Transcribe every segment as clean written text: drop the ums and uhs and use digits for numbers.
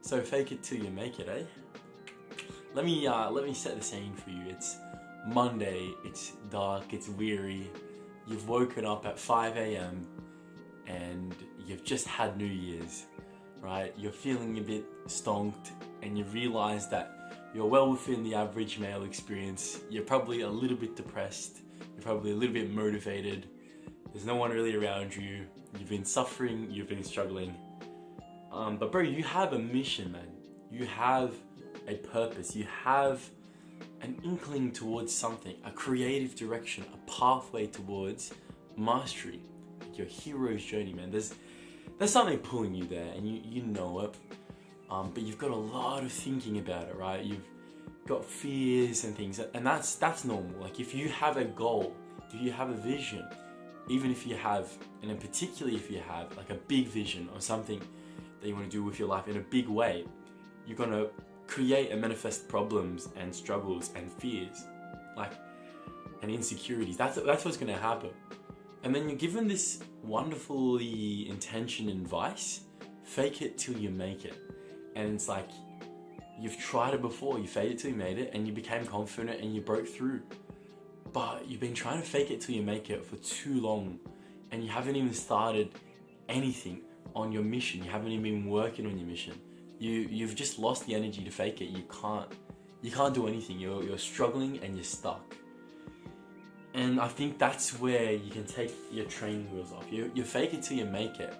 So fake it till you make it, eh? Let me set the scene for you. It's Monday, it's dark, it's weary. You've woken up at 5 a.m. and you've just had New Year's, right? You're feeling a bit stonked and you realize that you're well within the average male experience. You're probably a little bit depressed. You're probably a little bit motivated. There's no one really around you. You've been suffering, you've been struggling. But bro, you have a mission, man. You have a purpose. You have an inkling towards something, a creative direction, a pathway towards mastery. Like your hero's journey, man. There's something pulling you there, and you know it. But you've got a lot of thinking about it, right? You've got fears and things, and that's normal. Like if you have a goal, if you have a vision, even if you have, and in particularly if you have like a big vision or something that you want to do with your life in a big way, you're gonna create and manifest problems and struggles and fears, and insecurities. That's what's gonna happen. And then you're given this wonderfully intentioned advice: fake it till you make it. And it's like you've tried it before. You faked it till you made it, and you became confident and you broke through. But you've been trying to fake it till you make it for too long, and you haven't even started anything on your mission. You haven't even been working on your mission. You've just lost the energy to fake it. You can't do anything. You're struggling and you're stuck. And I think that's where you can take your training wheels off. Your fake it till you make it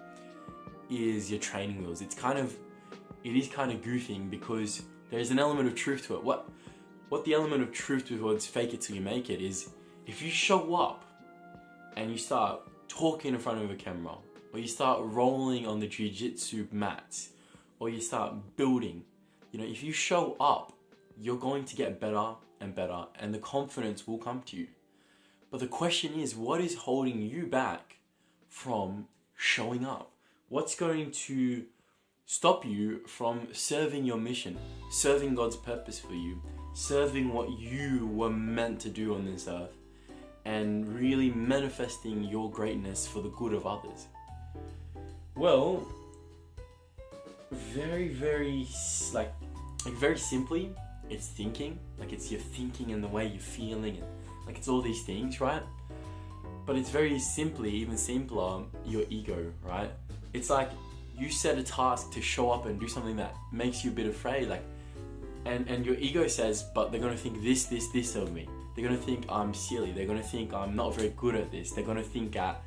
is your training wheels. It is kind of goofing because there's an element of truth to it. What the element of truth towards fake it till you make it is, if you show up and you start talking in front of a camera, or you start rolling on the jiu-jitsu mats, or you start building, if you show up, you're going to get better and better, and the confidence will come to you. But the question is, what is holding you back from showing up? What's going to stop you from serving your mission, serving God's purpose for you, serving what you were meant to do on this earth, and really manifesting your greatness for the good of others? Well, very, very, very simply, it's thinking. It's your thinking and the way you're feeling, and it's all these things, right? But it's very simply, even simpler, your ego, right? It's like you set a task to show up and do something that makes you a bit afraid, and your ego says, but they're gonna think this of me. They're gonna think I'm silly. They're gonna think I'm not very good at this. They're gonna think that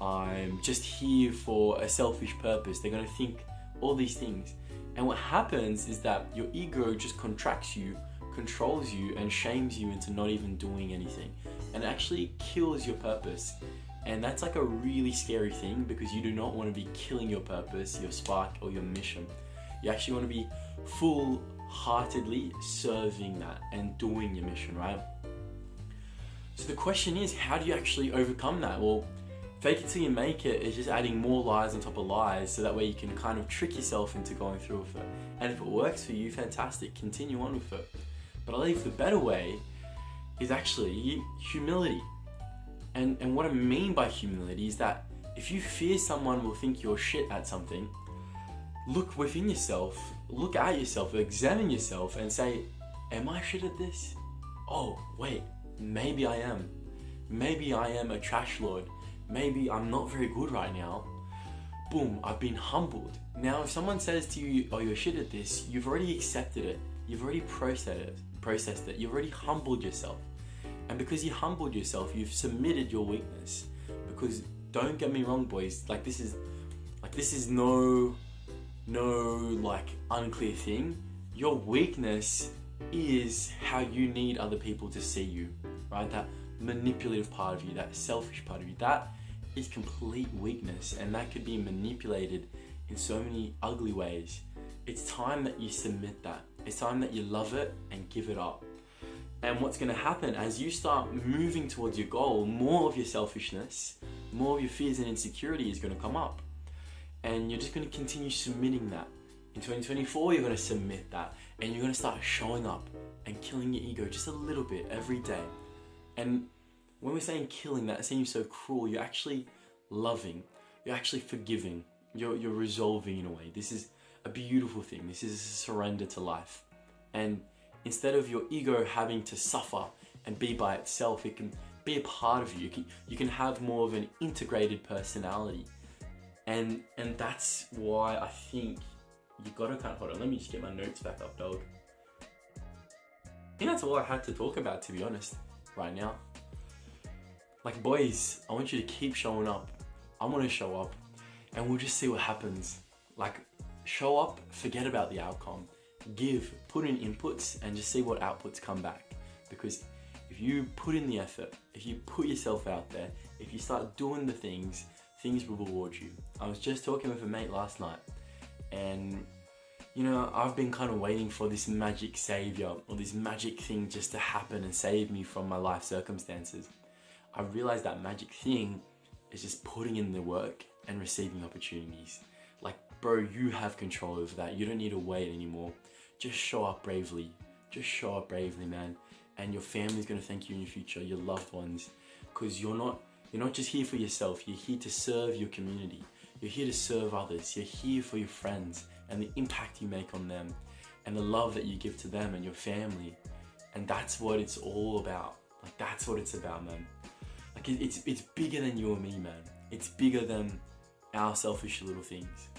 I'm just here for a selfish purpose. They're gonna think all these things. And what happens is that your ego just contracts you, controls you, and shames you into not even doing anything. And it actually kills your purpose. And that's a really scary thing, because you do not want to be killing your purpose, your spark, or your mission. You actually want to be full-heartedly serving that and doing your mission, right? So the question is, how do you actually overcome that? Well, fake it till you make it is just adding more lies on top of lies, so that way you can kind of trick yourself into going through with it. And if it works for you, fantastic, continue on with it. But I believe the better way is actually humility. And what I mean by humility is that if you fear someone will think you're shit at something, look within yourself, look at yourself, examine yourself and say, am I shit at this? Oh, wait, maybe I am. Maybe I am a trash lord. Maybe I'm not very good right now. Boom, I've been humbled. Now, if someone says to you, oh, you're shit at this, you've already accepted it. You've already processed it. You've already humbled yourself. And because you humbled yourself, you've submitted your weakness. Because don't get me wrong, boys, this is no unclear thing. Your weakness is how you need other people to see you, right? That manipulative part of you, that selfish part of you, that is complete weakness, and that could be manipulated in so many ugly ways. It's time that you submit that. It's time that you love it and give it up. And what's going to happen as you start moving towards your goal, more of your selfishness, more of your fears and insecurity is going to come up. And you're just going to continue submitting that. In 2024, you're going to submit that. And you're going to start showing up and killing your ego just a little bit every day. And when we're saying killing, that seems so cruel. You're actually loving. You're actually forgiving. You're resolving in a way. This is a beautiful thing. This is a surrender to life. And instead of your ego having to suffer and be by itself, it can be a part of you. You can have more of an integrated personality. And that's why I think you gotta hold on, let me just get my notes back up, dog. I think that's all I had to talk about, to be honest, right now. Like, boys, I want you to keep showing up. I want to show up, and we'll just see what happens. Like, show up, forget about the outcome. Give, put in inputs, and just see what outputs come back. Because if you put in the effort, if you put yourself out there, if you start doing the things will reward you. I was just talking with a mate last night, and you know, I've been kind of waiting for this magic savior or this magic thing just to happen and save me from my life circumstances. I realized that magic thing is just putting in the work and receiving opportunities. Like, bro, you have control over that. You don't need to wait anymore. Just show up bravely. Just show up bravely, man. And your family's gonna thank you in your future, your loved ones, because you're not just here for yourself. You're here to serve your community. You're here to serve others. You're here for your friends and the impact you make on them and the love that you give to them and your family. And that's what it's all about. Like, that's what it's about, man. Like, it's bigger than you and me, man. It's bigger than our selfish little things.